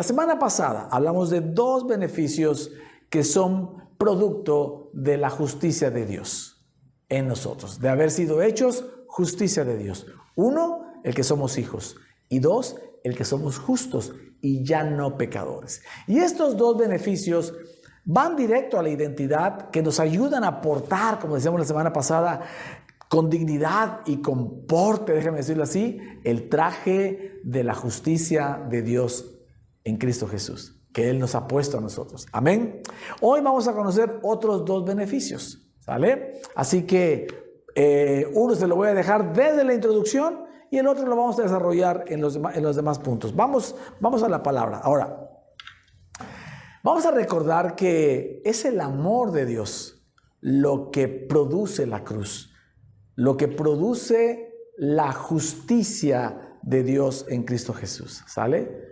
La semana pasada hablamos de dos beneficios que son producto de la justicia de Dios en nosotros, de haber sido hechos justicia de Dios. Uno, el que somos hijos, y dos, el que somos justos y ya no pecadores. Y estos dos beneficios van directo a la identidad, que nos ayudan a aportar, como decíamos la semana pasada, con dignidad y con porte, déjame decirlo así, el traje de la justicia de Dios en Cristo Jesús, que Él nos ha puesto a nosotros. Amén. Hoy vamos a conocer otros dos beneficios, ¿sale? Así que uno se lo voy a dejar desde la introducción y el otro lo vamos a desarrollar en los demás puntos. Vamos a la palabra. Ahora, vamos a recordar que es el amor de Dios lo que produce la cruz, lo que produce la justicia de Dios en Cristo Jesús, ¿sale?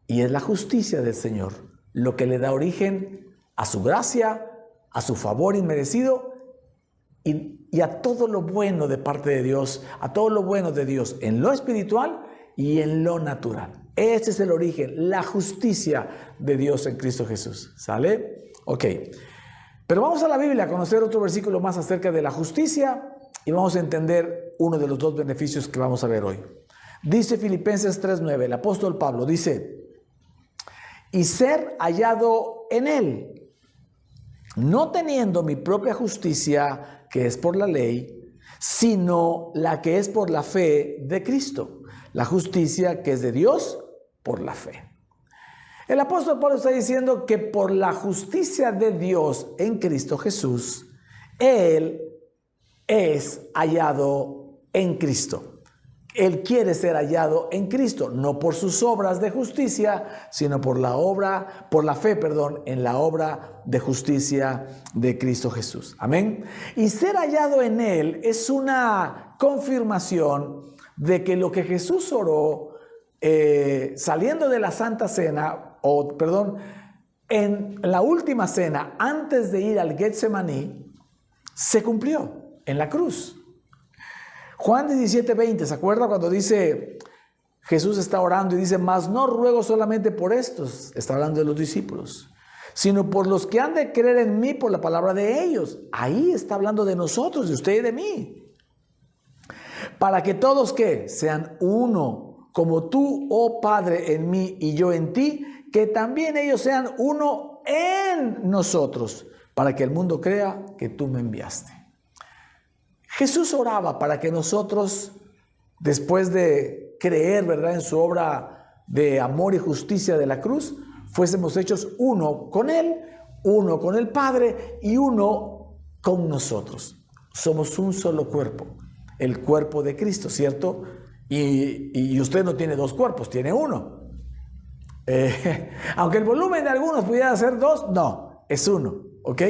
Y es la justicia del Señor lo que le da origen a su gracia, a su favor inmerecido y a todo lo bueno de parte de Dios, a todo lo bueno de Dios en lo espiritual y en lo natural. Ese es el origen, la justicia de Dios en Cristo Jesús, ¿sale? Ok, pero vamos a la Biblia a conocer otro versículo más acerca de la justicia y vamos a entender uno de los dos beneficios que vamos a ver hoy. Dice Filipenses 3:9, el apóstol Pablo dice: y ser hallado en Él, no teniendo mi propia justicia, que es por la ley, sino la que es por la fe de Cristo, la justicia que es de Dios por la fe. El apóstol Pablo está diciendo que por la justicia de Dios en Cristo Jesús, Él es hallado en Cristo. Él quiere ser hallado en Cristo, no por sus obras de justicia, sino por la fe, en la obra de justicia de Cristo Jesús. Amén. Y ser hallado en Él es una confirmación de que lo que Jesús oró saliendo de la Santa Cena, en la última cena, antes de ir al Getsemaní, se cumplió en la cruz. Juan 17:20, ¿se acuerda cuando dice, Jesús está orando y dice, mas no ruego solamente por estos, está hablando de los discípulos, sino por los que han de creer en mí por la palabra de ellos? Ahí está hablando de nosotros, de usted y de mí. Para que todos, ¿qué? Sean uno, como tú, oh Padre, en mí y yo en ti, que también ellos sean uno en nosotros, para que el mundo crea que tú me enviaste. Jesús oraba para que nosotros, después de creer, ¿verdad?, en su obra de amor y justicia de la cruz, fuésemos hechos uno con Él, uno con el Padre y uno con nosotros. Somos un solo cuerpo, el cuerpo de Cristo, ¿cierto? Y usted no tiene dos cuerpos, tiene uno. Aunque el volumen de algunos pudiera ser dos, no, es uno, ¿ok?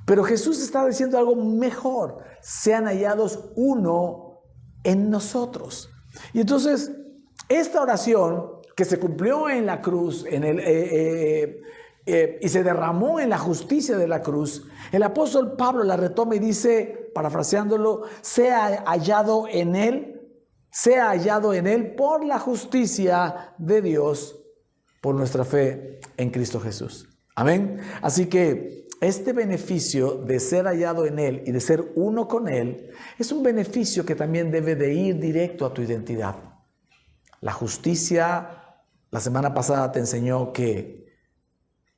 Pero Jesús está diciendo algo mejor: sean hallados uno en nosotros. Y entonces, esta oración que se cumplió en la cruz, y se derramó en la justicia de la cruz, el apóstol Pablo la retoma y dice, parafraseándolo, sea hallado en Él por la justicia de Dios, por nuestra fe en Cristo Jesús. Amén. Así que este beneficio de ser hallado en Él y de ser uno con Él es un beneficio que también debe de ir directo a tu identidad. La justicia, la semana pasada te enseñó que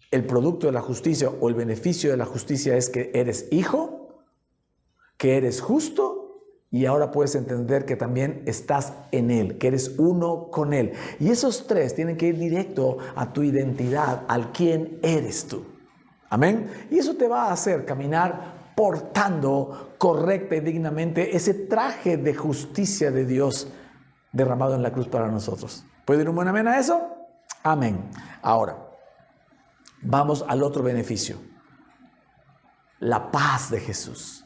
el producto de la justicia o el beneficio de la justicia es que eres hijo, que eres justo, y ahora puedes entender que también estás en Él, que eres uno con Él. Y esos tres tienen que ir directo a tu identidad, al quién eres tú. Amén. Y eso te va a hacer caminar portando correcta y dignamente ese traje de justicia de Dios derramado en la cruz para nosotros. ¿Puede ir un buen amén a eso? Amén. Ahora, vamos al otro beneficio. La paz de Jesús.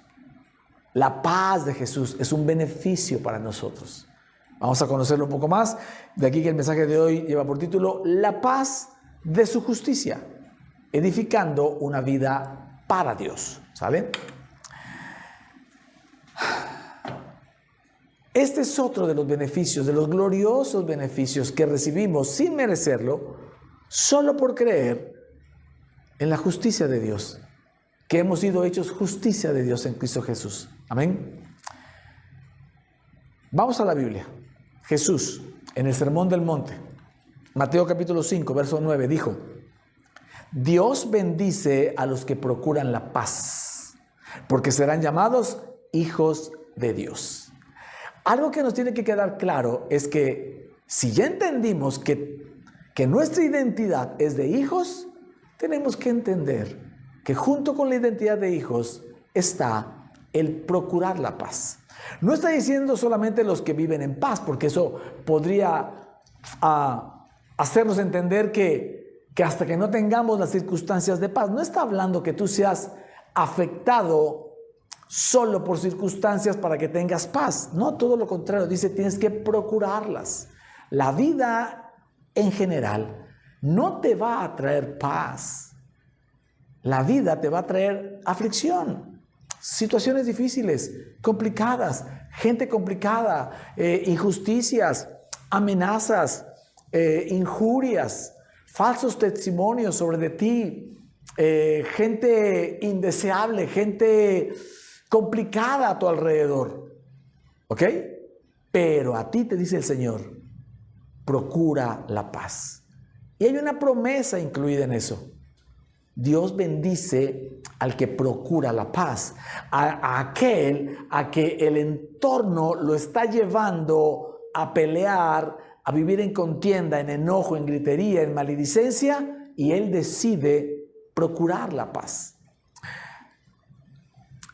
La paz de Jesús es un beneficio para nosotros. Vamos a conocerlo un poco más. De aquí que el mensaje de hoy lleva por título La paz de su justicia, edificando una vida para Dios. ¿Sale? Este es otro de los beneficios, de los gloriosos beneficios que recibimos sin merecerlo, solo por creer en la justicia de Dios, que hemos sido hechos justicia de Dios en Cristo Jesús. Amén. Vamos a la Biblia. Jesús, en el Sermón del Monte, Mateo capítulo 5, verso 9, dijo: Dios bendice a los que procuran la paz, porque serán llamados hijos de Dios. Algo que nos tiene que quedar claro es que si ya entendimos que nuestra identidad es de hijos, tenemos que entender que junto con la identidad de hijos está el procurar la paz. No está diciendo solamente los que viven en paz, porque eso podría hacernos entender que hasta que no tengamos las circunstancias de paz. No está hablando que tú seas afectado solo por circunstancias para que tengas paz. No, todo lo contrario. Dice, tienes que procurarlas. La vida en general no te va a traer paz. La vida te va a traer aflicción, situaciones difíciles, complicadas, gente complicada, injusticias, amenazas, injurias, falsos testimonios sobre de ti, gente indeseable, gente complicada a tu alrededor. ¿Ok? Pero a ti te dice el Señor, procura la paz. Y hay una promesa incluida en eso. Dios bendice al que procura la paz, a aquel a que el entorno lo está llevando a pelear, a vivir en contienda, en enojo, en gritería, en maledicencia, y él decide procurar la paz.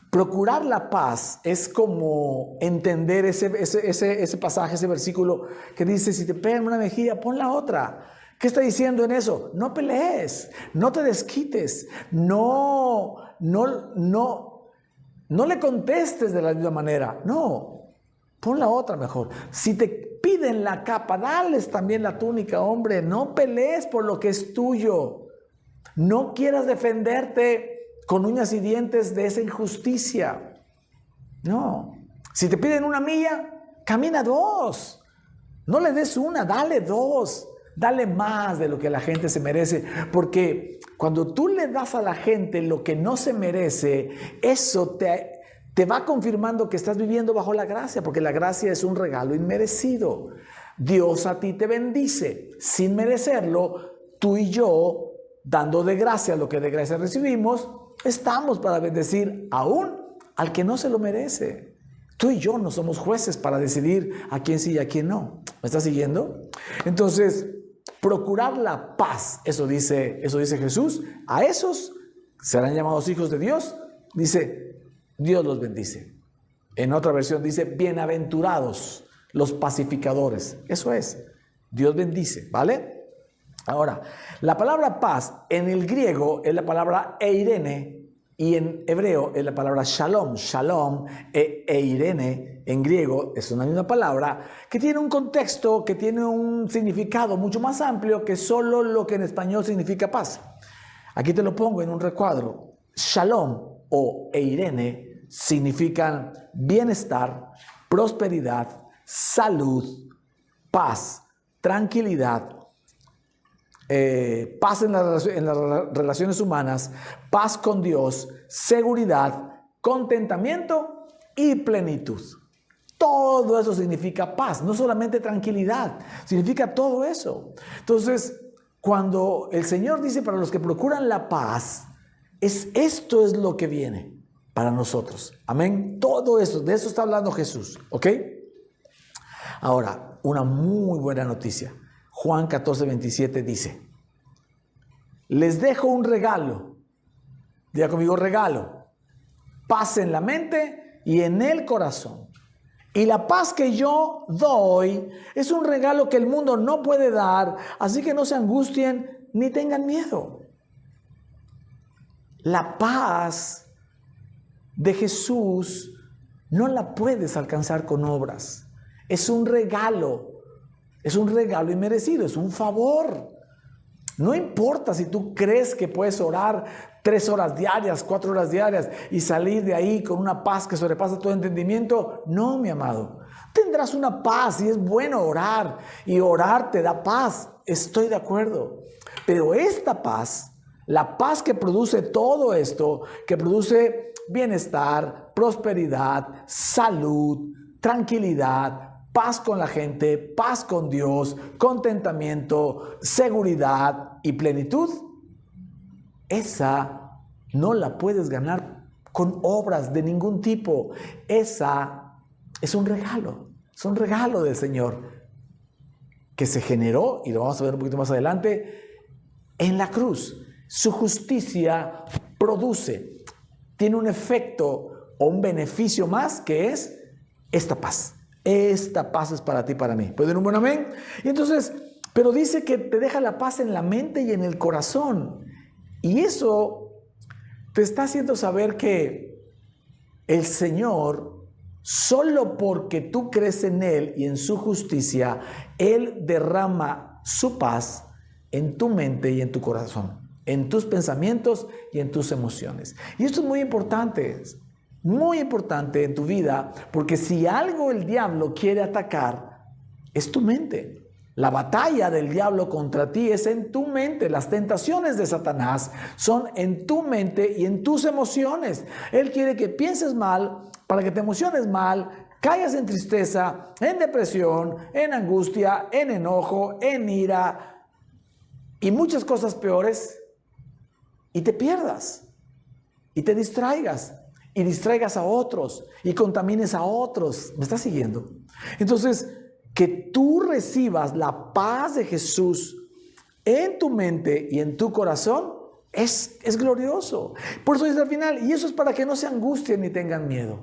Procurar la paz es como entender ese pasaje, ese versículo que dice, si te pegan una mejilla, pon la otra. ¿Qué está diciendo en eso? No pelees, no te desquites, no le contestes de la misma manera. No, pon la otra mejor. Si te piden la capa, dales también la túnica, hombre. No pelees por lo que es tuyo. No quieras defenderte con uñas y dientes de esa injusticia. No. Si te piden una milla, camina 2. No le des una, dale 2. Dale más de lo que la gente se merece, porque cuando tú le das a la gente lo que no se merece, eso te va confirmando que estás viviendo bajo la gracia, porque la gracia es un regalo inmerecido. Dios a ti te bendice sin merecerlo. Tú y yo, dando de gracia lo que de gracia recibimos, estamos para bendecir aún al que no se lo merece. Tú y yo no somos jueces para decidir a quién sí y a quién no. ¿Me estás siguiendo? Entonces, procurar la paz, eso dice Jesús, a esos serán llamados hijos de Dios. Dice, Dios los bendice. En otra versión dice, bienaventurados los pacificadores. Eso es, Dios bendice, ¿vale? Ahora, la palabra paz en el griego es la palabra eirene, y en hebreo es la palabra shalom. Shalom eirene en griego es una misma palabra que tiene un contexto, que tiene un significado mucho más amplio que solo lo que en español significa paz. Aquí te lo pongo en un recuadro. Shalom o eirene significan bienestar, prosperidad, salud, paz, tranquilidad, paz en las relaciones humanas, paz con Dios, seguridad, contentamiento y plenitud. Todo eso significa paz, no solamente tranquilidad, significa todo eso. Entonces, cuando el Señor dice para los que procuran la paz, esto es lo que viene para nosotros. Amén. Todo eso, de eso está hablando Jesús, ¿ok? Ahora, una muy buena noticia. Juan 14:27 dice, les dejo un regalo. Diga conmigo, regalo. Paz en la mente y en el corazón. Y la paz que yo doy es un regalo que el mundo no puede dar, así que no se angustien ni tengan miedo. La paz de Jesús no la puedes alcanzar con obras. Es un regalo inmerecido, es un favor. No importa si tú crees que puedes orar 3 horas diarias, 4 horas diarias y salir de ahí con una paz que sobrepasa todo entendimiento. No, mi amado. tendrás una paz y es bueno orar y orar te da paz. Estoy de acuerdo. Pero esta paz, la paz que produce todo esto, que produce bienestar, prosperidad, salud, tranquilidad, paz con la gente, paz con Dios, contentamiento, seguridad y plenitud, esa no la puedes ganar con obras de ningún tipo. Esa es un regalo del Señor que se generó, y lo vamos a ver un poquito más adelante, en la cruz. Su justicia tiene un efecto o un beneficio más, que es esta paz. Esta paz es para ti y para mí. ¿Pueden un buen amén? Y entonces, pero dice que te deja la paz en la mente y en el corazón. Y eso te está haciendo saber que el Señor, solo porque tú crees en Él y en su justicia, Él derrama su paz en tu mente y en tu corazón, en tus pensamientos y en tus emociones. Y esto es muy importante en tu vida, porque si algo el diablo quiere atacar, es tu mente. La batalla del diablo contra ti es en tu mente. Las tentaciones de Satanás son en tu mente y en tus emociones. Él quiere que pienses mal, para que te emociones mal, caigas en tristeza, en depresión, en angustia, en enojo, en ira y muchas cosas peores, y te pierdas y te distraigas y distraigas a otros y contamines a otros. ¿Me estás siguiendo? Entonces, que tú recibas la paz de Jesús en tu mente y en tu corazón es glorioso. Por eso dice al final, y eso es para que no se angustien ni tengan miedo.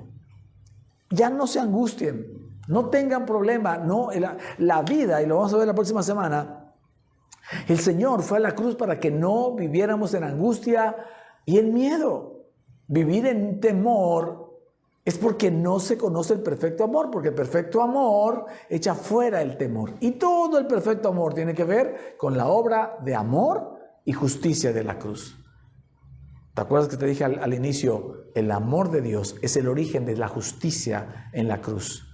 Ya no se angustien, no tengan problema. No, la vida, y lo vamos a ver la próxima semana, el Señor fue a la cruz para que no viviéramos en angustia y en miedo. Vivir en temor es porque no se conoce el perfecto amor, porque el perfecto amor echa fuera el temor. Y todo el perfecto amor tiene que ver con la obra de amor y justicia de la cruz. ¿Te acuerdas que te dije al inicio? El amor de Dios es el origen de la justicia en la cruz.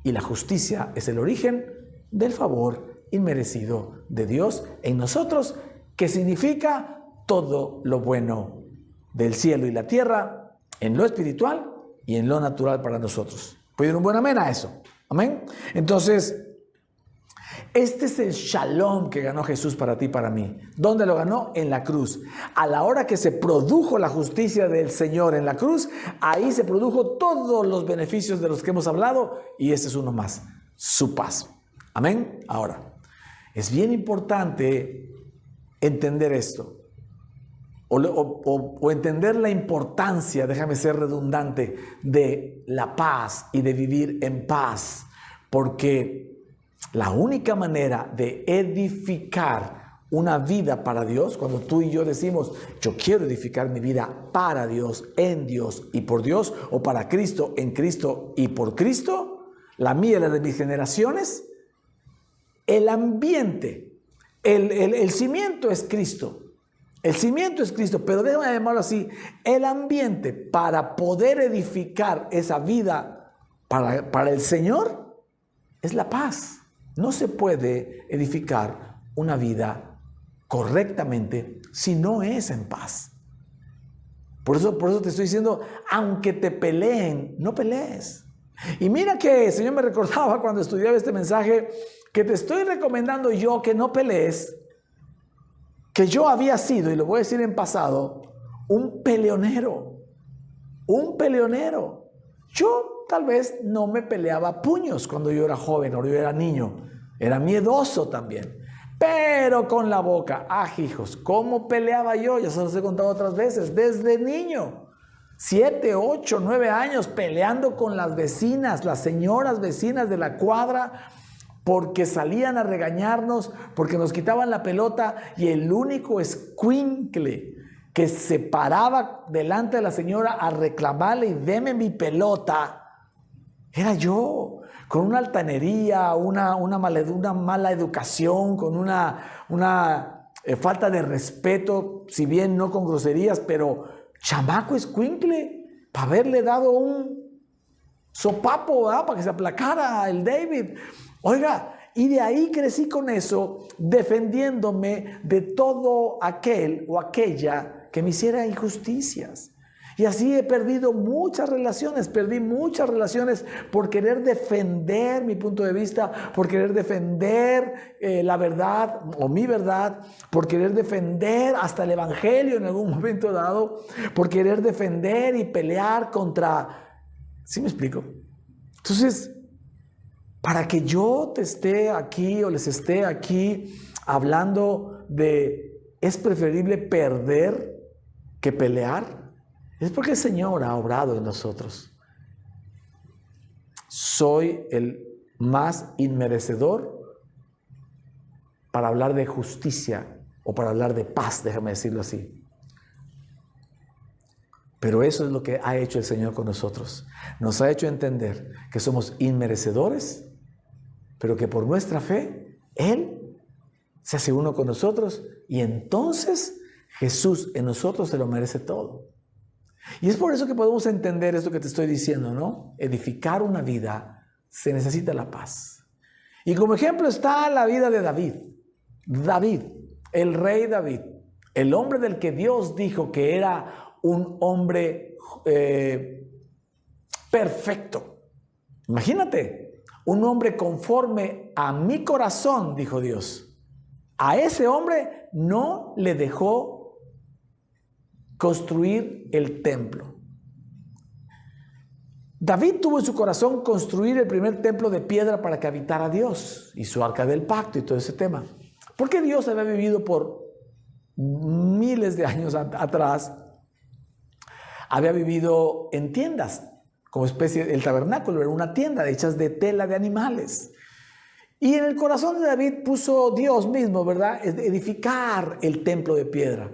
Y la justicia es el origen del favor inmerecido de Dios en nosotros, que significa todo lo bueno del cielo y la tierra, en lo espiritual y en lo natural para nosotros. ¿Pueden un buen amén a eso? Amén. Entonces, este es el shalom que ganó Jesús para ti y para mí. ¿Dónde lo ganó? En la cruz. A la hora que se produjo la justicia del Señor en la cruz, ahí se produjo todos los beneficios de los que hemos hablado, y este es uno más, su paz. Amén. Ahora, es bien importante entender esto. O entender la importancia, déjame ser redundante, de la paz y de vivir en paz, porque la única manera de edificar una vida para Dios, cuando tú y yo decimos, yo quiero edificar mi vida para Dios, en Dios y por Dios, o para Cristo, en Cristo y por Cristo, la mía y la de mis generaciones, el ambiente, el cimiento es Cristo. El cimiento es Cristo, pero déjame llamarlo así, el ambiente para poder edificar esa vida para el Señor es la paz. No se puede edificar una vida correctamente si no es en paz. Por eso te estoy diciendo, aunque te peleen, no pelees. Y mira que el Señor me recordaba cuando estudiaba este mensaje, que te estoy recomendando yo que no pelees, que yo había sido, y lo voy a decir en pasado, un peleonero. Yo tal vez no me peleaba a puños cuando yo era joven o yo era niño. Era miedoso también. Pero con la boca, hijos, ¿cómo peleaba yo? Ya se los he contado otras veces, desde niño. 7, 8, 9 años peleando con las vecinas, las señoras vecinas de la cuadra, porque salían a regañarnos, porque nos quitaban la pelota, y el único escuincle que se paraba delante de la señora a reclamarle y deme mi pelota, era yo, con una altanería, una mala educación, con una falta de respeto, si bien no con groserías, pero chamaco escuincle, para haberle dado un sopapo, ¿verdad? Para que se aplacara el David. Oiga, y de ahí crecí con eso, defendiéndome de todo aquel o aquella que me hiciera injusticias. Y así he perdido muchas relaciones, perdí muchas relaciones por querer defender mi punto de vista, por querer defender la verdad o mi verdad, por querer defender hasta el evangelio en algún momento dado, por querer defender y pelear contra... ¿Sí me explico? Entonces, para que yo te esté aquí o les esté aquí hablando de es preferible perder que pelear, es porque el Señor ha obrado en nosotros. Soy el más inmerecedor para hablar de justicia o para hablar de paz, déjame decirlo así. Pero eso es lo que ha hecho el Señor con nosotros. Nos ha hecho entender que somos inmerecedores, pero que por nuestra fe, Él se hace uno con nosotros y entonces Jesús en nosotros se lo merece todo. Y es por eso que podemos entender esto que te estoy diciendo, ¿no? Edificar una vida se necesita la paz. Y como ejemplo está la vida de David. David, el rey David, el hombre del que Dios dijo que era un hombre perfecto. Imagínate, un hombre conforme a mi corazón, dijo Dios. A ese hombre no le dejó construir el templo. David tuvo en su corazón construir el primer templo de piedra para que habitara Dios y su arca del pacto y todo ese tema. Porque Dios había vivido por miles de años atrás, había vivido en tiendas, como especie, el tabernáculo era una tienda hechas de tela de animales. Y en el corazón de David puso Dios mismo, ¿verdad? Edificar el templo de piedra.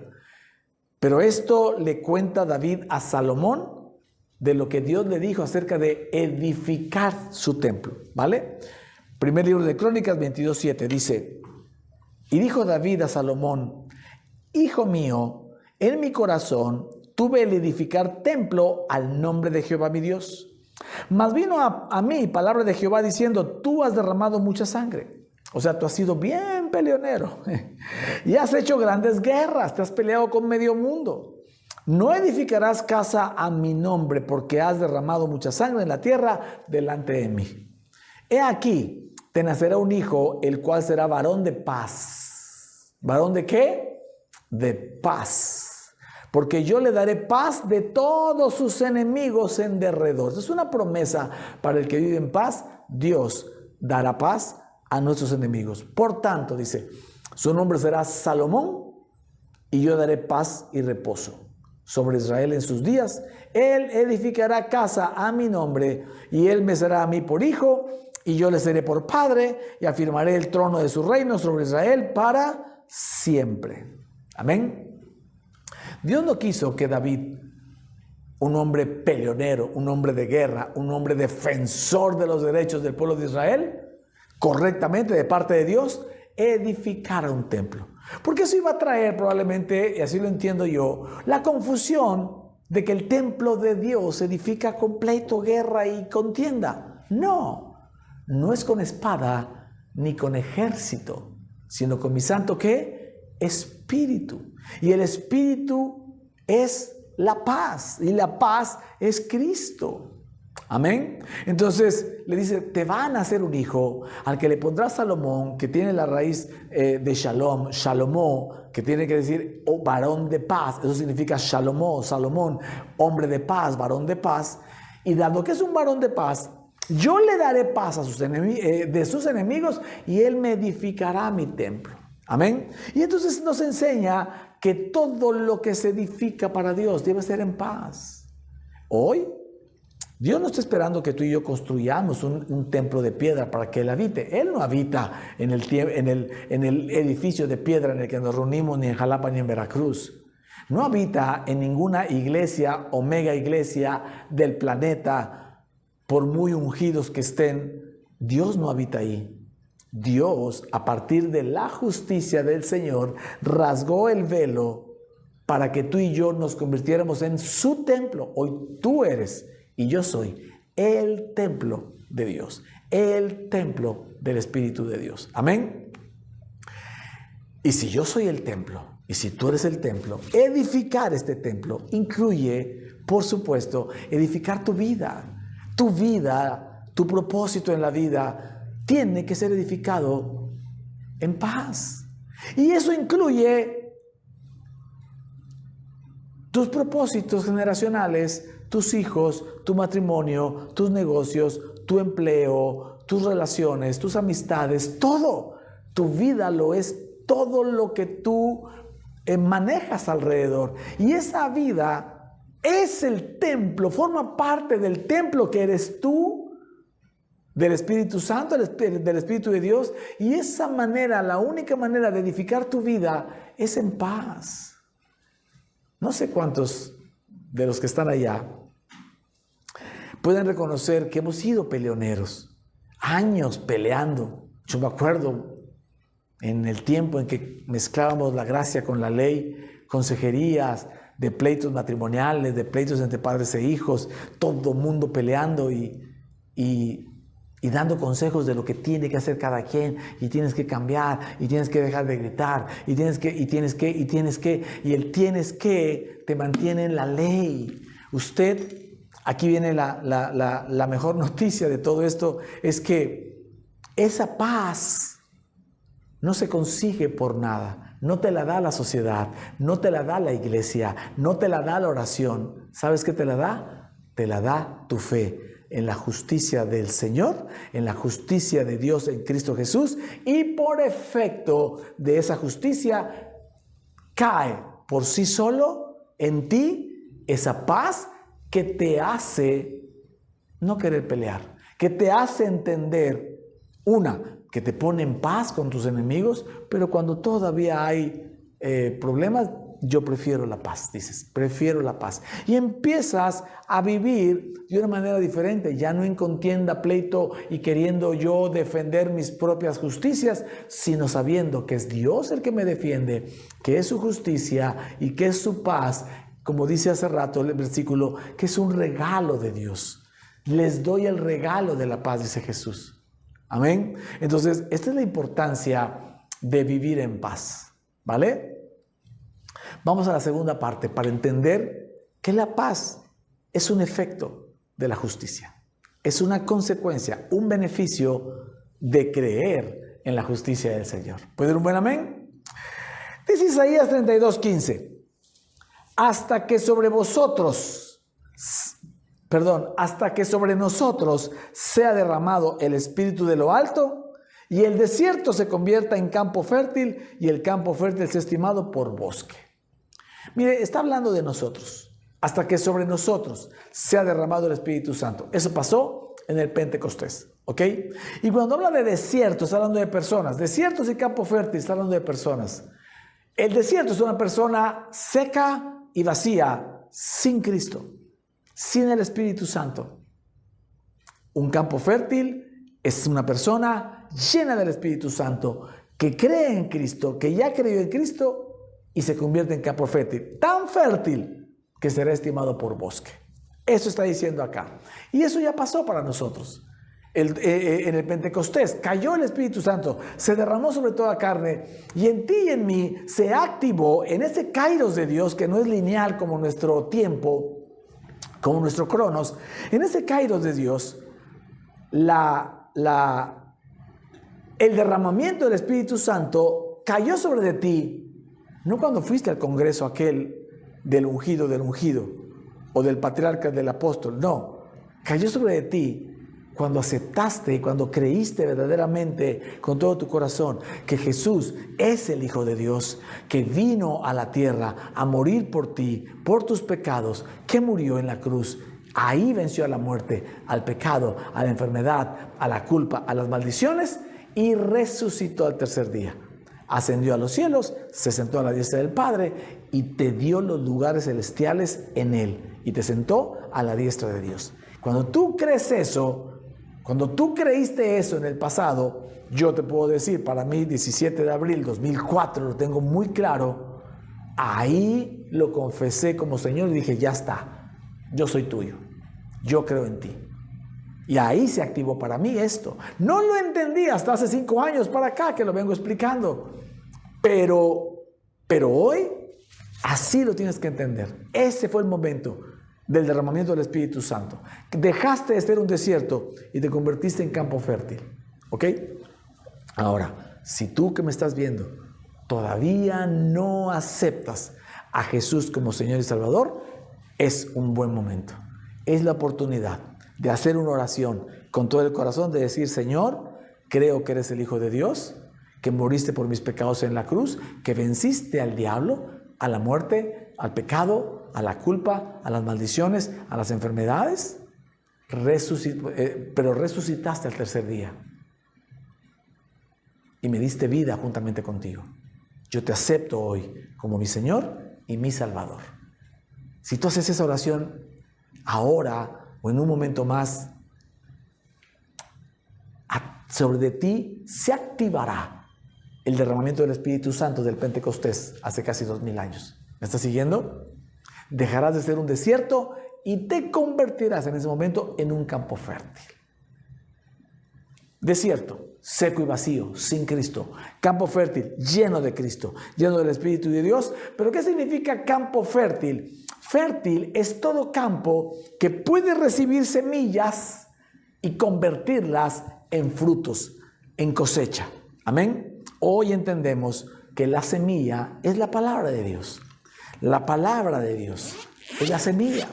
Pero esto le cuenta David a Salomón de lo que Dios le dijo acerca de edificar su templo, ¿vale? Primer libro de Crónicas 22:7 dice: y dijo David a Salomón: hijo mío, en mi corazón tuve el edificar templo al nombre de Jehová mi Dios. Mas vino a mí palabra de Jehová diciendo: tú has derramado mucha sangre. O sea, tú has sido bien peleonero y has hecho grandes guerras, te has peleado con medio mundo. No edificarás casa a mi nombre porque has derramado mucha sangre en la tierra delante de mí. He aquí, te nacerá un hijo, el cual será varón de paz. ¿Varón de qué? De paz. Porque yo le daré paz de todos sus enemigos en derredor. Es una promesa para el que vive en paz. Dios dará paz a nuestros enemigos. Por tanto, dice, su nombre será Salomón y yo daré paz y reposo sobre Israel en sus días. Él edificará casa a mi nombre y él me será a mí por hijo y yo le seré por padre y afirmaré el trono de su reino sobre Israel para siempre. Amén. Dios no quiso que David, un hombre peleonero, un hombre de guerra, un hombre defensor de los derechos del pueblo de Israel, correctamente de parte de Dios, edificara un templo. Porque eso iba a traer probablemente, y así lo entiendo yo, la confusión de que el templo de Dios edifica con pleito, guerra y contienda. No, no es con espada ni con ejército, sino con mi santo ¿qué? Espíritu. Y el Espíritu es la paz, y la paz es Cristo. Amén. Entonces le dice: te van a hacer un hijo al que le pondrás Salomón, que tiene la raíz de Shalom, Shalomó, que tiene que decir varón de paz. Eso significa Shalomó, Salomón, hombre de paz, varón de paz. Y dado que es un varón de paz, yo le daré paz a sus de sus enemigos y él me edificará mi templo. Amén. Y entonces nos enseña que todo lo que se edifica para Dios debe ser en paz. Hoy Dios no está esperando que tú y yo construyamos un templo de piedra para que Él habite. Él no habita en el edificio de piedra en el que nos reunimos, ni en Jalapa ni en Veracruz. No habita en ninguna iglesia o mega iglesia del planeta, por muy ungidos que estén. Dios no habita ahí. Dios, a partir de la justicia del Señor, rasgó el velo para que tú y yo nos convirtiéramos en su templo. Hoy tú eres y yo soy el templo de Dios, el templo del Espíritu de Dios. Amén. Y si yo soy el templo, y si tú eres el templo, edificar este templo incluye, por supuesto, edificar tu vida. Tu vida, tu propósito en la vida, tiene que ser edificado en paz. Y eso incluye tus propósitos generacionales, tus hijos, tu matrimonio, tus negocios, tu empleo, tus relaciones, tus amistades, todo. Tu vida lo es todo lo que tú manejas alrededor. Y esa vida es el templo, forma parte del templo que eres tú, del Espíritu Santo, del Espíritu de Dios. Y esa manera, la única manera de edificar tu vida es en paz. No sé cuántos de los que están allá pueden reconocer que hemos sido peleoneros, años peleando. Yo me acuerdo en el tiempo en que mezclábamos la gracia con la ley, consejerías de pleitos matrimoniales, de pleitos entre padres e hijos, todo mundo peleando y dando consejos de lo que tiene que hacer cada quien, y tienes que cambiar, y tienes que dejar de gritar, y el tienes que te mantiene en la ley. Usted, aquí viene la mejor noticia de todo esto, es que esa paz no se consigue por nada, no te la da la sociedad, no te la da la iglesia, no te la da la oración. ¿Sabes qué te la da? Te la da tu fe en la justicia del Señor, en la justicia de Dios en Cristo Jesús, y por efecto de esa justicia cae por sí solo en ti esa paz que te hace no querer pelear, que te hace entender, que te pone en paz con tus enemigos, pero cuando todavía hay problemas, yo prefiero la paz, dices, prefiero la paz. Y empiezas a vivir de una manera diferente, ya no en contienda, pleito y queriendo yo defender mis propias justicias, sino sabiendo que es Dios el que me defiende, que es su justicia y que es su paz, como dice hace rato el versículo, que es un regalo de Dios. Les doy el regalo de la paz, dice Jesús. Amén. Entonces, esta es la importancia de vivir en paz, ¿vale? Vamos a la segunda parte para entender que la paz es un efecto de la justicia. Es una consecuencia, un beneficio de creer en la justicia del Señor. ¿Puede dar un buen amén? Dice Isaías 32:15. Hasta que sobre nosotros sea derramado el Espíritu de lo alto, y el desierto se convierta en campo fértil, y el campo fértil sea estimado por bosque. Mire, está hablando de nosotros. Hasta que sobre nosotros sea derramado el Espíritu Santo. Eso pasó en el Pentecostés, ¿ok? Y cuando habla de desierto, está hablando de personas. Desiertos y campo fértil, está hablando de personas. El desierto es una persona seca y vacía, sin Cristo, sin el Espíritu Santo. Un campo fértil es una persona llena del Espíritu Santo, que cree en Cristo, que ya creyó en Cristo y se convierte en campo fértil, tan fértil que será estimado por bosque. Eso está diciendo acá. Y eso ya pasó para nosotros. En el Pentecostés cayó el Espíritu Santo, se derramó sobre toda carne, y en ti y en mí se activó en ese kairos de Dios, que no es lineal como nuestro tiempo, como nuestro cronos. En ese kairos de Dios, el derramamiento del Espíritu Santo cayó sobre de ti, no cuando fuiste al congreso aquel del ungido, o del patriarca, del apóstol, no, cayó sobre de ti cuando aceptaste y cuando creíste verdaderamente con todo tu corazón que Jesús es el Hijo de Dios, que vino a la tierra a morir por ti, por tus pecados, que murió en la cruz. Ahí venció a la muerte, al pecado, a la enfermedad, a la culpa, a las maldiciones, y resucitó al tercer día. Ascendió a los cielos, se sentó a la diestra del Padre y te dio los lugares celestiales en Él, y te sentó a la diestra de Dios. Cuando tú crees eso, cuando tú creíste eso en el pasado, yo te puedo decir, para mí 17 de abril 2004, lo tengo muy claro, ahí lo confesé como Señor y dije, ya está, yo soy tuyo, yo creo en ti. Y ahí se activó para mí esto. No lo entendí hasta hace 5 años para acá que lo vengo explicando. Pero hoy así lo tienes que entender. Ese fue el momento del derramamiento del Espíritu Santo. Dejaste de ser un desierto y te convertiste en campo fértil. ¿Ok? Ahora, si tú que me estás viendo todavía no aceptas a Jesús como Señor y Salvador, es un buen momento. Es la oportunidad de hacer una oración con todo el corazón, de decir: Señor, creo que eres el Hijo de Dios, que moriste por mis pecados en la cruz, que venciste al diablo, a la muerte, al pecado, a la culpa, a las maldiciones, a las enfermedades, pero resucitaste al tercer día y me diste vida juntamente contigo. Yo te acepto hoy como mi Señor y mi Salvador. Si tú haces esa oración ahora o en un momento más, sobre de ti se activará el derramamiento del Espíritu Santo del Pentecostés hace casi 2000 años. ¿Me estás siguiendo? Dejarás de ser un desierto y te convertirás en ese momento en un campo fértil. Desierto, seco y vacío, sin Cristo. Campo fértil, lleno de Cristo, lleno del Espíritu de Dios. ¿Pero qué significa campo fértil? Fértil es todo campo que puede recibir semillas y convertirlas en frutos, en cosecha. Amén. Hoy entendemos que la semilla es la palabra de Dios. La palabra de Dios es la semilla.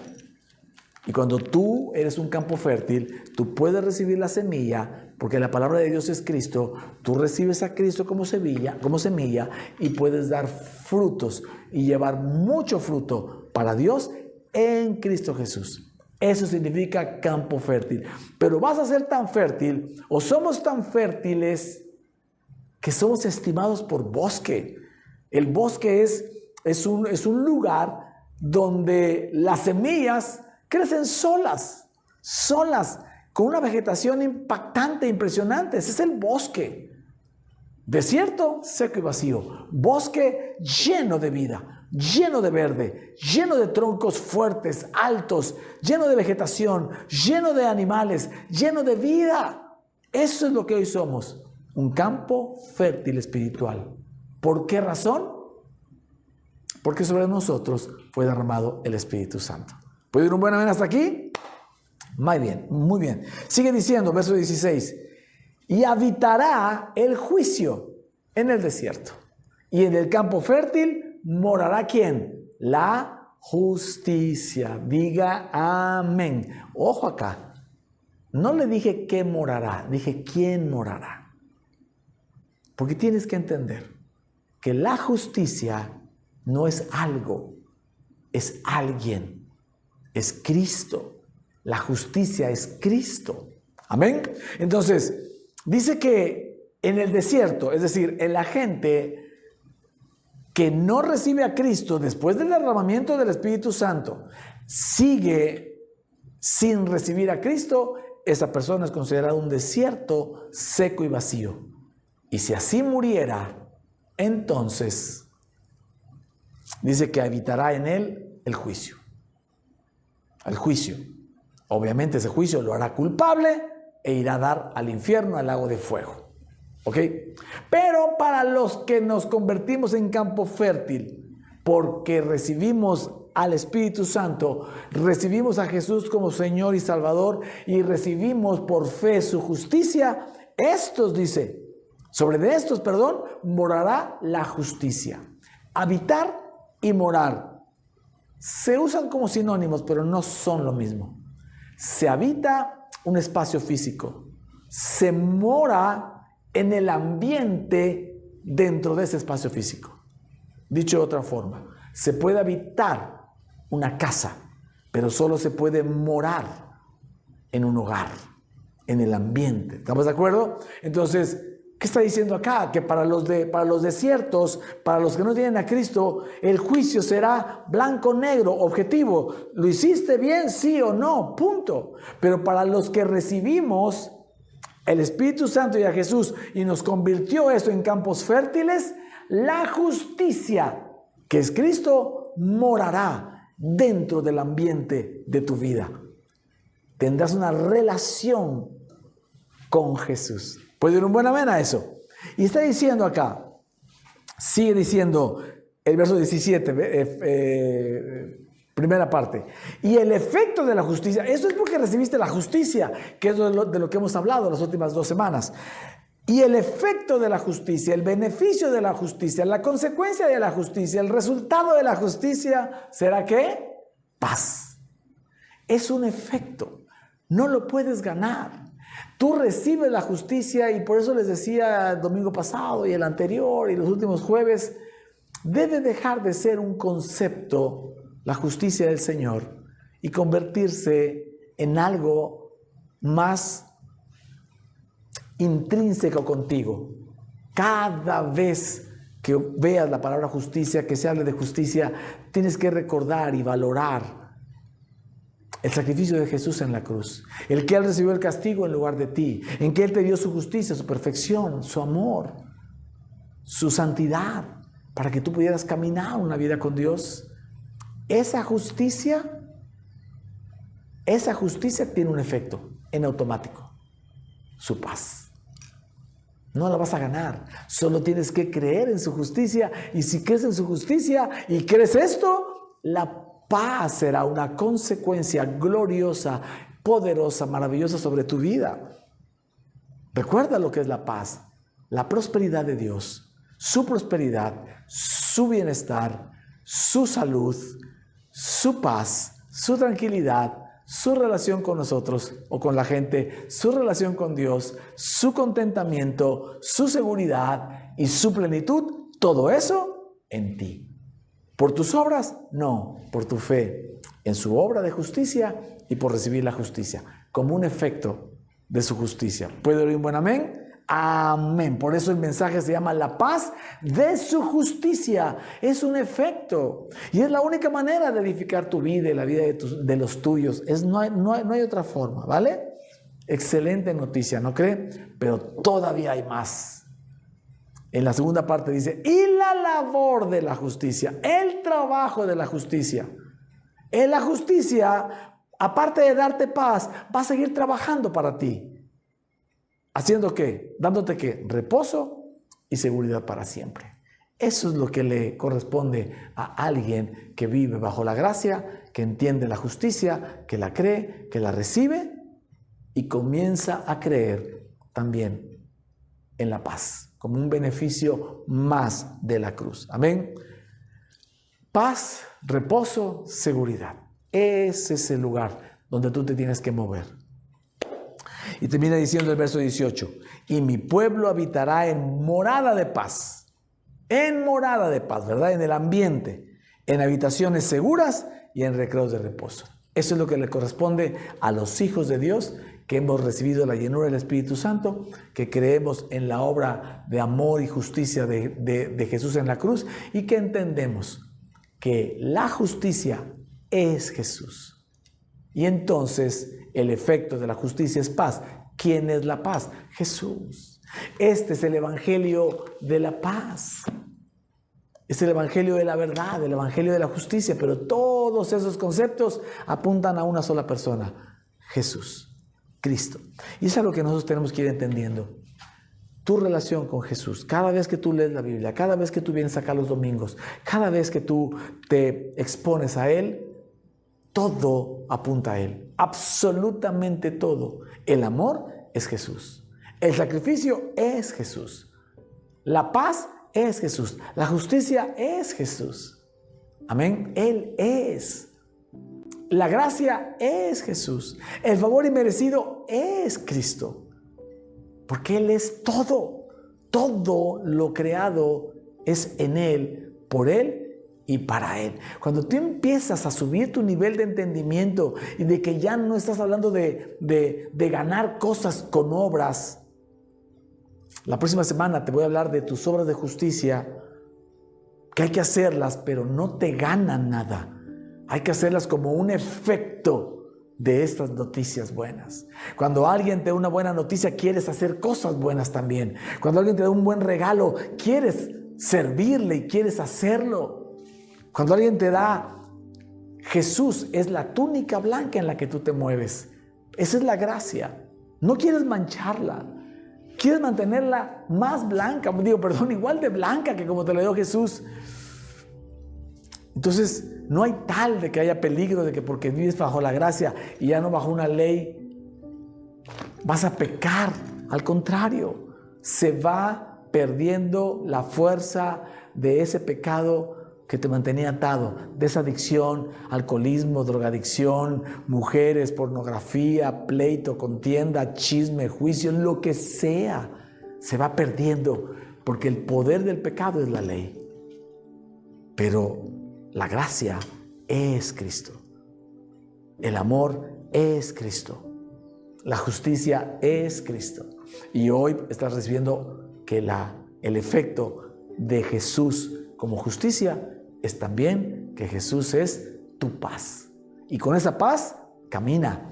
Y cuando tú eres un campo fértil, tú puedes recibir la semilla, porque la palabra de Dios es Cristo. Tú recibes a Cristo como semilla y puedes dar frutos y llevar mucho fruto para Dios en Cristo Jesús. Eso significa campo fértil. Pero vas a ser tan fértil, o somos tan fértiles, que somos estimados por bosque. El bosque es un lugar donde las semillas crecen solas, con una vegetación impactante, impresionante. Ese es el bosque. Desierto, seco y vacío. Bosque lleno de vida, lleno de verde, lleno de troncos fuertes, altos, lleno de vegetación, lleno de animales, lleno de vida. Eso es lo que hoy somos. Un campo fértil espiritual. ¿Por qué razón? Porque sobre nosotros fue derramado el Espíritu Santo. ¿Puedo ir un buen amén hasta aquí? Muy bien, muy bien. Sigue diciendo, verso 16. Y habitará el juicio en el desierto. Y en el campo fértil morará ¿quién? La justicia. Diga amén. Ojo acá. No le dije qué morará, dije quién morará. Porque tienes que entender que la justicia no es algo, es alguien, es Cristo. La justicia es Cristo. Amén. Entonces, dice que en el desierto, es decir, en la gente que no recibe a Cristo después del derramamiento del Espíritu Santo, sigue sin recibir a Cristo, esa persona es considerada un desierto seco y vacío. Y si así muriera, entonces dice que habitará en él el juicio. El juicio. Obviamente ese juicio lo hará culpable e irá a dar al infierno, al lago de fuego. ¿Ok? Pero para los que nos convertimos en campo fértil, porque recibimos al Espíritu Santo, recibimos a Jesús como Señor y Salvador y recibimos por fe su justicia, sobre estos, morará la justicia. Habitar y morar se usan como sinónimos, pero no son lo mismo. Se habita un espacio físico, se mora en el ambiente dentro de ese espacio físico. Dicho de otra forma, se puede habitar una casa, pero solo se puede morar en un hogar, en el ambiente. ¿Estamos de acuerdo? Entonces, ¿qué está diciendo acá? Que para los desiertos, para los que no tienen a Cristo, el juicio será blanco, negro, objetivo. ¿Lo hiciste bien, sí o no? Punto. Pero para los que recibimos el Espíritu Santo y a Jesús y nos convirtió esto en campos fértiles, la justicia, que es Cristo, morará dentro del ambiente de tu vida. tendrás una relación con Jesús. ¿Puede ir un buen amén a eso? Y está diciendo acá, sigue diciendo el verso 17, primera parte. Y el efecto de la justicia, eso es porque recibiste la justicia, que es de lo que hemos hablado las últimas 2 semanas. Y el efecto de la justicia, el beneficio de la justicia, la consecuencia de la justicia, el resultado de la justicia, ¿será qué? Paz. Es un efecto, no lo puedes ganar. Tú recibes la justicia y por eso les decía el domingo pasado y el anterior y los últimos jueves, debe dejar de ser un concepto, la justicia del Señor, y convertirse en algo más intrínseco contigo. Cada vez que veas la palabra justicia, que se hable de justicia, tienes que recordar y valorar el sacrificio de Jesús en la cruz, el que Él recibió el castigo en lugar de ti, en que Él te dio su justicia, su perfección, su amor, su santidad, para que tú pudieras caminar una vida con Dios. Esa justicia tiene un efecto en automático, su paz. No la vas a ganar, solo tienes que creer en su justicia, y si crees en su justicia y crees esto, la paz será una consecuencia gloriosa, poderosa, maravillosa sobre tu vida. Recuerda lo que es la paz, la prosperidad de Dios, su prosperidad, su bienestar, su salud, su paz, su tranquilidad, su relación con nosotros o con la gente, su relación con Dios, su contentamiento, su seguridad y su plenitud, todo eso en ti. ¿Por tus obras? No, por tu fe en su obra de justicia y por recibir la justicia, como un efecto de su justicia. ¿Puede oír un buen amén? Amén. Por eso el mensaje se llama la paz de su justicia. Es un efecto. Y es la única manera de edificar tu vida y la vida de los tuyos. No hay otra forma, ¿vale? Excelente noticia, ¿no cree? Pero todavía hay más. En la segunda parte dice, y la labor de la justicia, el trabajo de la justicia. En la justicia, aparte de darte paz, va a seguir trabajando para ti. ¿Haciendo qué? Dándote qué? Reposo y seguridad para siempre. Eso es lo que le corresponde a alguien que vive bajo la gracia, que entiende la justicia, que la cree, que la recibe y comienza a creer también en la paz, como un beneficio más de la cruz. Amén. Paz, reposo, seguridad. Ese es el lugar donde tú te tienes que mover. Y termina diciendo el verso 18, y mi pueblo habitará en morada de paz. En morada de paz, ¿verdad? En el ambiente, en habitaciones seguras y en recreos de reposo. Eso es lo que le corresponde a los hijos de Dios, que hemos recibido la llenura del Espíritu Santo, que creemos en la obra de amor y justicia de Jesús en la cruz y que entendemos que la justicia es Jesús. Y entonces el efecto de la justicia es paz. ¿Quién es la paz? Jesús. Este es el evangelio de la paz. Es el evangelio de la verdad, el evangelio de la justicia, pero todos esos conceptos apuntan a una sola persona, Jesús, Cristo. Y eso es lo que nosotros tenemos que ir entendiendo. Tu relación con Jesús, cada vez que tú lees la Biblia, cada vez que tú vienes acá los domingos, cada vez que tú te expones a Él, todo apunta a Él, absolutamente todo. El amor es Jesús, el sacrificio es Jesús, la paz es Jesús, la justicia es Jesús. Amén. Él es. La gracia es Jesús. El favor inmerecido es Cristo. Porque Él es todo. Todo lo creado es en Él, por Él y para Él. Cuando tú empiezas a subir tu nivel de entendimiento y de que ya no estás hablando de ganar cosas con obras. La próxima semana te voy a hablar de tus obras de justicia, que hay que hacerlas, pero no te ganan nada. Hay que hacerlas como un efecto de estas noticias buenas. Cuando alguien te da una buena noticia, quieres hacer cosas buenas también. Cuando alguien te da un buen regalo, quieres servirle y quieres hacerlo. Cuando alguien te da, Jesús es la túnica blanca en la que tú te mueves. Esa es la gracia. No quieres mancharla. Quieres mantenerla más blanca, igual de blanca que como te la dio Jesús. Entonces, no hay tal de que haya peligro de que porque vives bajo la gracia y ya no bajo una ley, vas a pecar. Al contrario, se va perdiendo la fuerza de ese pecado que te mantenía atado, de esa adicción, alcoholismo, drogadicción, mujeres, pornografía, pleito, contienda, chisme, juicio, lo que sea, se va perdiendo, porque el poder del pecado es la ley. Pero la gracia es Cristo. El amor es Cristo. La justicia es Cristo. Y hoy estás recibiendo que el efecto de Jesús como justicia es también que Jesús es tu paz. Y con esa paz camina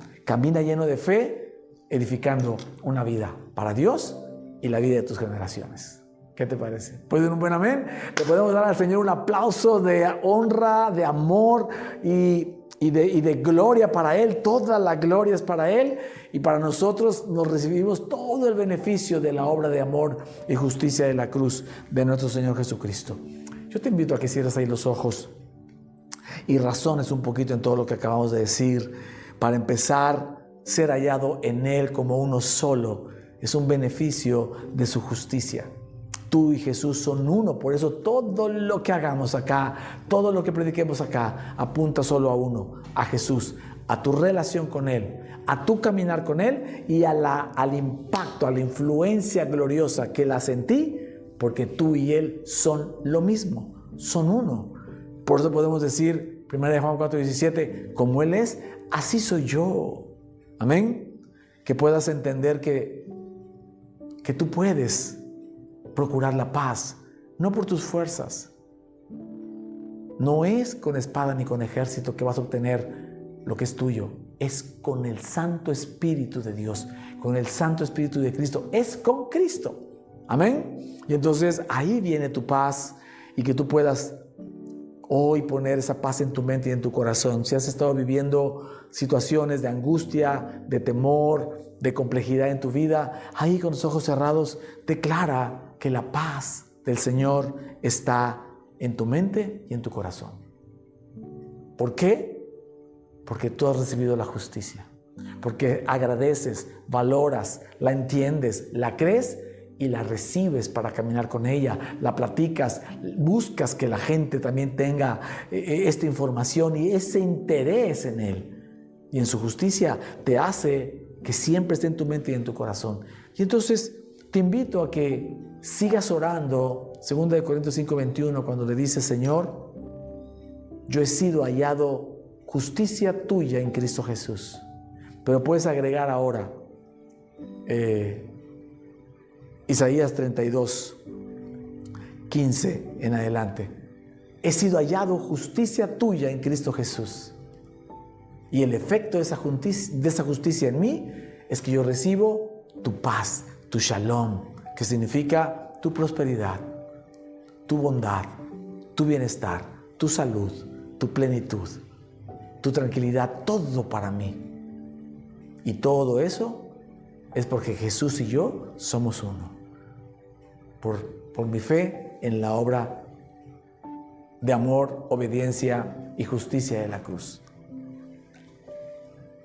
lleno de fe, edificando una vida para Dios y la vida de tus generaciones. ¿Qué te parece? ¿Puedes dar un buen amén? Le podemos dar al Señor un aplauso de honra, de amor y de gloria para Él. Toda la gloria es para Él, y para nosotros nos recibimos todo el beneficio de la obra de amor y justicia de la cruz de nuestro Señor Jesucristo. Yo te invito a que cierres ahí los ojos y razones un poquito en todo lo que acabamos de decir. Para empezar, ser hallado en Él como uno solo es un beneficio de su justicia. Tú y Jesús son uno, por eso todo lo que hagamos acá, todo lo que prediquemos acá, apunta solo a uno, a Jesús, a tu relación con Él, a tu caminar con Él y al impacto, a la influencia gloriosa que Él hace en ti, porque tú y Él son lo mismo, son uno. Por eso podemos decir, 1 Juan 4:17, como Él es, así soy yo. Amén. Que puedas entender que tú puedes procurar la paz, no por tus fuerzas. No es con espada ni con ejército que vas a obtener lo que es tuyo. Es con el Santo Espíritu de Dios, con el Santo Espíritu de Cristo. Es con Cristo. Amén. Y entonces ahí viene tu paz, y que tú puedas hoy poner esa paz en tu mente y en tu corazón. Si has estado viviendo situaciones de angustia, de temor, de complejidad en tu vida, ahí con los ojos cerrados, declara que la paz del Señor está en tu mente y en tu corazón. ¿Por qué? Porque tú has recibido la justicia. Porque agradeces, valoras, la entiendes, la crees y la recibes para caminar con ella, la platicas, buscas que la gente también tenga esta información y ese interés en Él. Y en su justicia te hace que siempre esté en tu mente y en tu corazón. Y entonces te invito a que sigas orando, 2 Corintios 5:21, cuando le dice: Señor, yo he sido hallado justicia tuya en Cristo Jesús. Pero puedes agregar ahora Isaías 32:15 en adelante. He sido hallado justicia tuya en Cristo Jesús. Y el efecto de esa justicia en mí es que yo recibo tu paz, tu shalom, que significa tu prosperidad, tu bondad, tu bienestar, tu salud, tu plenitud, tu tranquilidad, todo para mí. Y todo eso es porque Jesús y yo somos uno. Por mi fe en la obra de amor, obediencia y justicia de la cruz.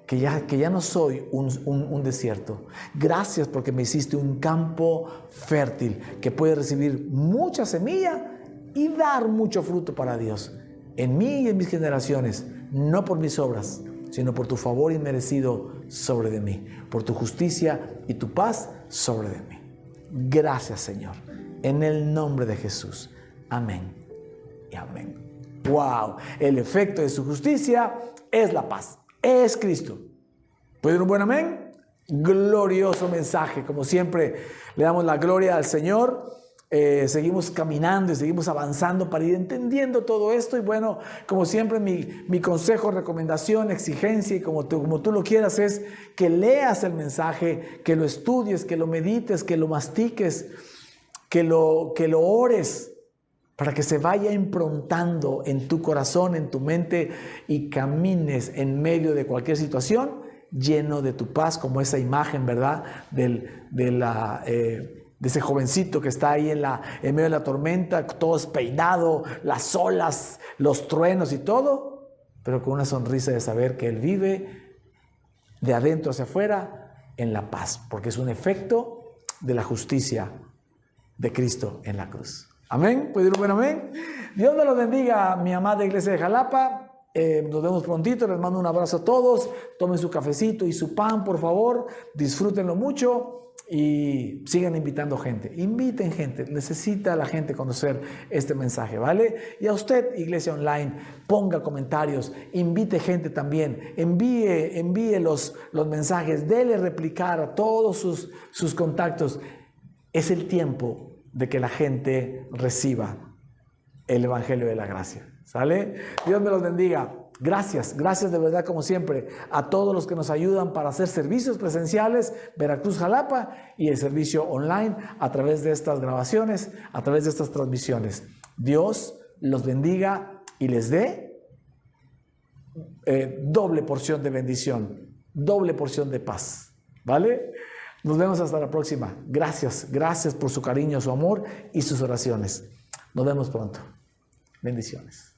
Que ya no soy un desierto. Gracias porque me hiciste un campo fértil que puede recibir mucha semilla y dar mucho fruto para Dios. En mí y en mis generaciones, no por mis obras, sino por tu favor inmerecido sobre de mí, por tu justicia y tu paz sobre de mí. Gracias, Señor, en el nombre de Jesús. Amén y amén. ¡Wow! El efecto de su justicia es la paz. Es Cristo. ¿Puede dar un buen amén? Glorioso mensaje. Como siempre, le damos la gloria al Señor. Seguimos caminando y seguimos avanzando para ir entendiendo todo esto. Y bueno, como siempre, mi consejo, recomendación, exigencia, y como tú lo quieras, es que leas el mensaje, que lo estudies, que lo medites, que lo mastiques, que lo ores, para que se vaya improntando en tu corazón, en tu mente, y camines en medio de cualquier situación lleno de tu paz, como esa imagen, ¿verdad? De ese jovencito que está ahí en medio de la tormenta, todo despeinado, las olas, los truenos y todo, pero con una sonrisa de saber que él vive de adentro hacia afuera en la paz, porque es un efecto de la justicia de Cristo en la cruz. Amén. ¿Puede decir un buen amén? Dios me los bendiga, mi amada iglesia de Jalapa. Nos vemos prontito, les mando un abrazo a todos. Tomen su cafecito y su pan, por favor. Disfrútenlo mucho y sigan invitando gente. Inviten gente. Necesita la gente conocer este mensaje, ¿vale? Y a usted, iglesia online, ponga comentarios. Invite gente también. Envíe los mensajes. Dele replicar a todos sus contactos. Es el tiempo de que la gente reciba el Evangelio de la Gracia. ¿Sale? Dios me los bendiga. Gracias de verdad como siempre a todos los que nos ayudan para hacer servicios presenciales, Veracruz, Jalapa, y el servicio online a través de estas grabaciones, a través de estas transmisiones. Dios los bendiga y les dé doble porción de bendición, doble porción de paz. ¿Vale? Nos vemos hasta la próxima. Gracias por su cariño, su amor y sus oraciones. Nos vemos pronto. Bendiciones.